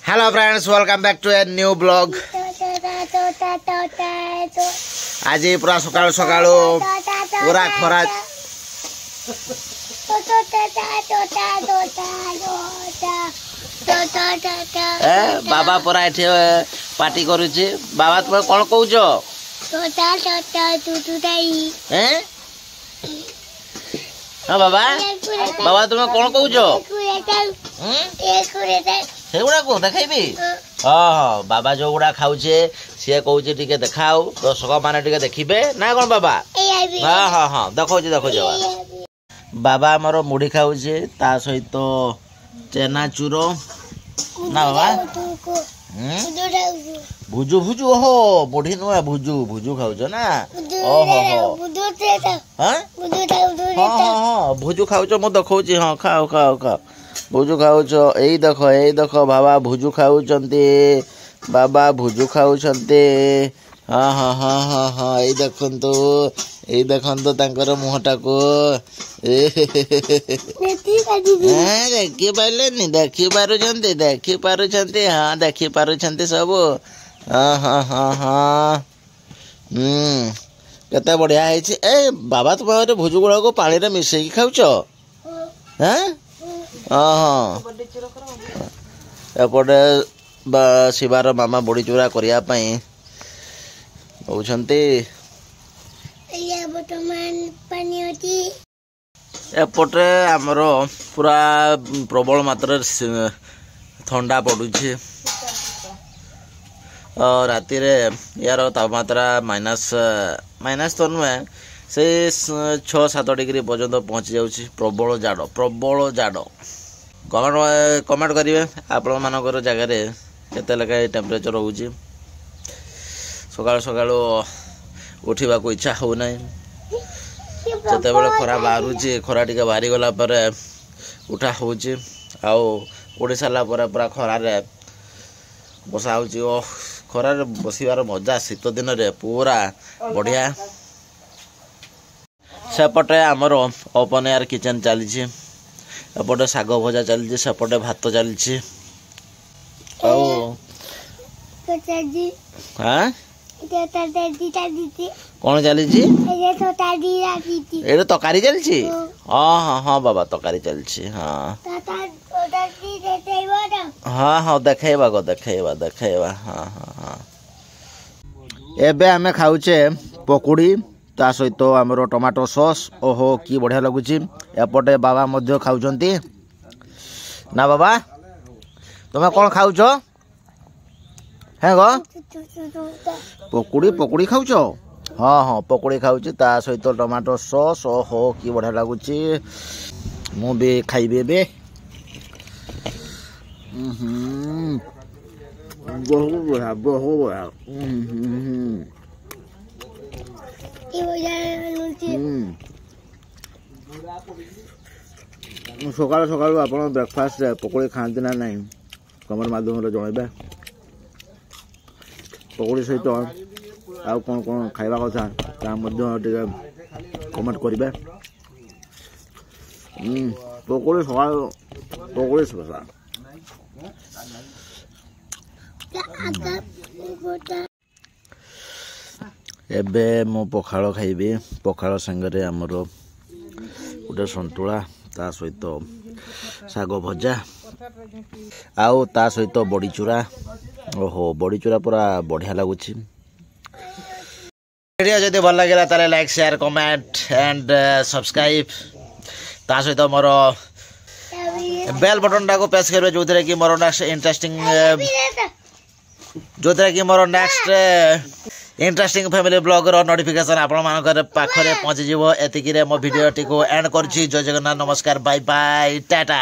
Hello friends, welcome back to a new vlog. आज पूरा सकाळू सकाळू पूरा खरा बाबा पूरा एठी पार्टी करूची बाबा तुम कोन कहूछ हाँ बाबा बाबा तुम कोन कहूछ सेगुड़ा को देखी हाँ हाँ बाबा जो गुड़ा खाऊे सी कौच टे देखाओ दर्शक मैंने टे देखिए ना कौन बाबा हाँ हाँ हाँ देखो देखो बाबा आमर मुढ़ी खाऊे ता सहित चेनाचूर ना बाबा भुजु भुजु ओहो मुढ़ी नुआ भुजु भुजु खाऊच ना ओहो हाँ हाँ भुजु खाऊच मु देखी हाँ खाओ खाओ खाओ भुजु खाऊच यही देख बाबा भुजु खाऊचंती बाबा भुजु खाऊचंती हाँ हाँ हाँ हाँ हाँ यही देखंतु तांकर मुहटा को देखी पारे देखी पारुचंती हाँ देखी पारुचंती सब हाँ हाँ हाँ हाँ केते बढ़िया है ए बाबा तुम भुजु गुड़ा को पानी रे मिसेकी खाऊच हाँ हाँ एपटे शिवार मामा बड़ी चूरा करने एपटे आमर पूरा प्रबल मात्रा ठंडा पड़ुछि राति रे यार तापमात्रा माइनस तो नुहे से 6-7 डिग्री पर्यंत पहुँची जाऊँगी प्रबल जाड़ कमेंट करेंगे आपण मानकर जगार केते लेखाएं टेम्परेचर रोचे सकाल सकाल उठा को इच्छा हो ना जिते बड़े खरा बाहर खरा टे बाहरी गला उठा हो उड़ी सारा पूरा खरार बसा हो खरार बसबार मजा शीत दिन में पूरा बढ़िया सेपटे आमर ओपन एयर किचन चली एपटे शाग भजा चली सेपटे भात चली कौन चली तकारी चलची हाँ हाँ हाँ बाबा तकारी चलची हाँ हाँ हाँ देखा हाँ हाँ हाँ एबे आमे खाऊचे पकुड़ी ता सहित आमर टमाटो सॉस ओहो की बढ़िया लगुच एपटे बाबा मध्य खाऊचंती ना बाबा तुम्हें कौन खाऊच है गो पकुड़ी खाऊच हाँ हाँ पकुड़ी खाऊची ता सहित टमाटो सॉस ओहो की बढ़िया लगुच मु भी खाइबे बे बहुत बढ़िया सकाल सकाल आप ब्रेकफास्ट पकड़ी खाती ना नहीं कमेंट माध्यम जनइबे पकड़ी सहित आउ कौन कौन खाइबा कथा कमेंट करेंगे पकड़ी सकाल पकड़ी स्पेशल एबे मो पखाड़ खाइबी पखाड़ संगे आमर गोटे सन्तुला ता सहित शाग भजा आउ ता सहित बड़ी चूरा ओहो बड़ी चूरा पूरा बढ़िया लगुच वीडियो जदि भल लगे ताले like share comment and subscribe ता सहित मोर बेल बटन टाको प्रेस करेंगे जो कि मोर नेक्स्ट इंटरेस्टिंग जो कि मोर next interesting family blog notification आपण मानकर पाखरे पहुंची जीवो एतिकी रे मो वीडियो टी को एंड करछि जय जगन्नाथ नमस्कार बाय बाय टाटा।